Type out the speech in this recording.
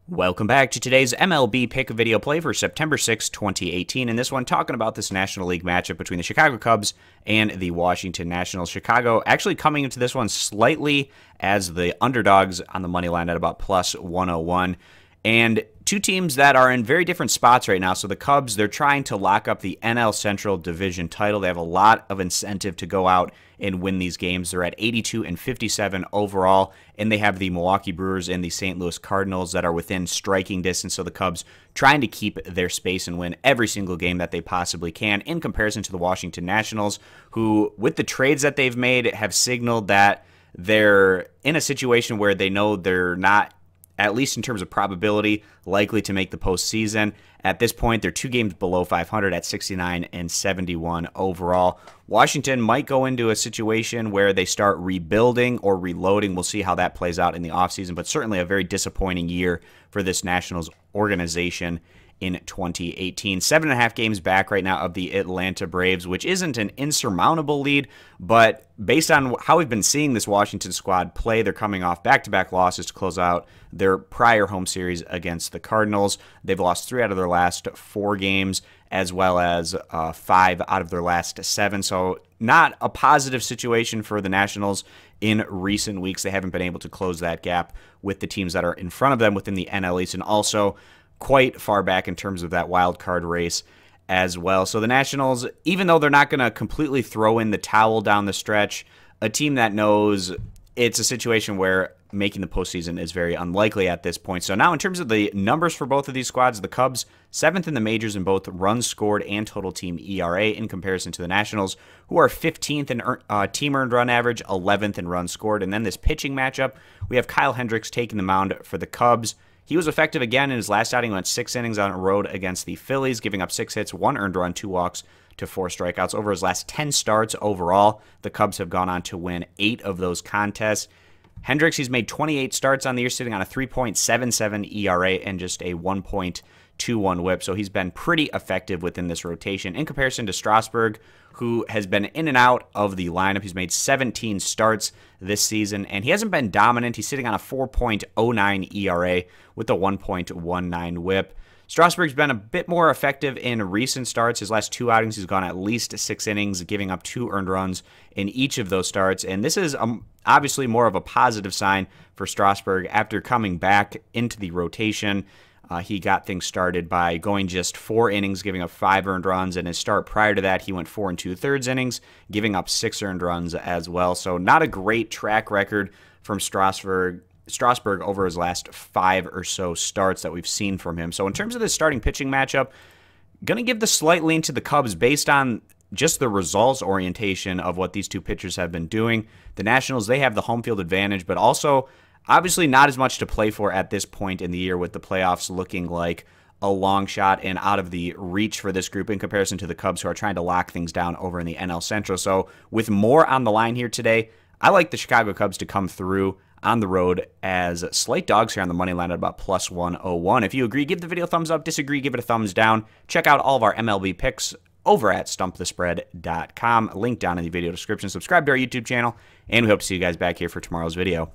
Welcome back to today's MLB pick video play for September 6, 2018. In this one, talking about this National League matchup between the Chicago Cubs and the Washington Nationals. Chicago actually coming into this one slightly as the underdogs on the money line at about plus 101. And two teams that are in very different spots right now. So the Cubs, they're trying to lock up the NL Central Division title. They have a lot of incentive to go out and win these games. They're at 82 and 57 overall, and they have the Milwaukee Brewers and the St. Louis Cardinals that are within striking distance. So the Cubs trying to keep their space and win every single game that they possibly can, in comparison to the Washington Nationals, who, with the trades that they've made, have signaled that they're in a situation where they know they're not, at least in terms of probability, likely to make the postseason. At this point, they're 2 games below 500 at 69 and 71 overall. Washington might go into a situation where they start rebuilding or reloading. We'll see how that plays out in the offseason, but certainly a very disappointing year for this Nationals organization in 2018. 7.5 games back right now of the Atlanta Braves, which isn't an insurmountable lead, but based on how we've been seeing this Washington squad play, they're coming off back-to-back losses to close out their prior home series against the Cardinals. They've lost 3 out of their last 4 games, as well as 5 out of their last 7. So not a positive situation for the Nationals in recent weeks. They haven't been able to close that gap with the teams that are in front of them within the NL East, and also quite far back in terms of that wild card race as well. So the Nationals, even though they're not going to completely throw in the towel down the stretch, a team that knows it's a situation where making the postseason is very unlikely at this point. So now in terms of the numbers for both of these squads, the Cubs 7th in the majors in both runs scored and total team ERA, in comparison to the Nationals, who are 15th in team earned run average, 11th in runs scored. And then this pitching matchup, we have Kyle Hendricks taking the mound for the Cubs. He was effective again in his last outing, went 6 innings on the road against the Phillies, giving up 6 hits, 1 earned run, 2 walks to 4 strikeouts. Over his last 10 starts overall, the Cubs have gone on to win 8 of those contests. Hendricks, he's made 28 starts on the year, sitting on a 3.77 ERA and just a 1.21 whip. So he's been pretty effective within this rotation, in comparison to Strasburg, who has been in and out of the lineup. He's made 17 starts this season, and he hasn't been dominant. He's sitting on a 4.09 ERA with a 1.19 whip. Strasburg's been a bit more effective in recent starts. His last 2 outings, he's gone at least 6 innings, giving up 2 earned runs in each of those starts. And this is obviously more of a positive sign for Strasburg after coming back into the rotation. He got things started by going just 4 innings, giving up 5 earned runs. And his start prior to that, he went 4 2/3 innings, giving up 6 earned runs as well. So not a great track record from Strasburg over his last 5 or so starts that we've seen from him. So in terms of this starting pitching matchup, going to give the slight lean to the Cubs based on just the results orientation of what these two pitchers have been doing. The Nationals, they have the home field advantage, but also obviously not as much to play for at this point in the year, with the playoffs looking like a long shot and out of the reach for this group in comparison to the Cubs, who are trying to lock things down over in the NL Central. So with more on the line here today, I like the Chicago Cubs to come through on the road as slight dogs here on the money line at about plus 101. If you agree, give the video a thumbs up. Disagree, give it a thumbs down. Check out all of our MLB picks over at stumpthespread.com. Link down in the video description. Subscribe to our YouTube channel, and we hope to see you guys back here for tomorrow's video.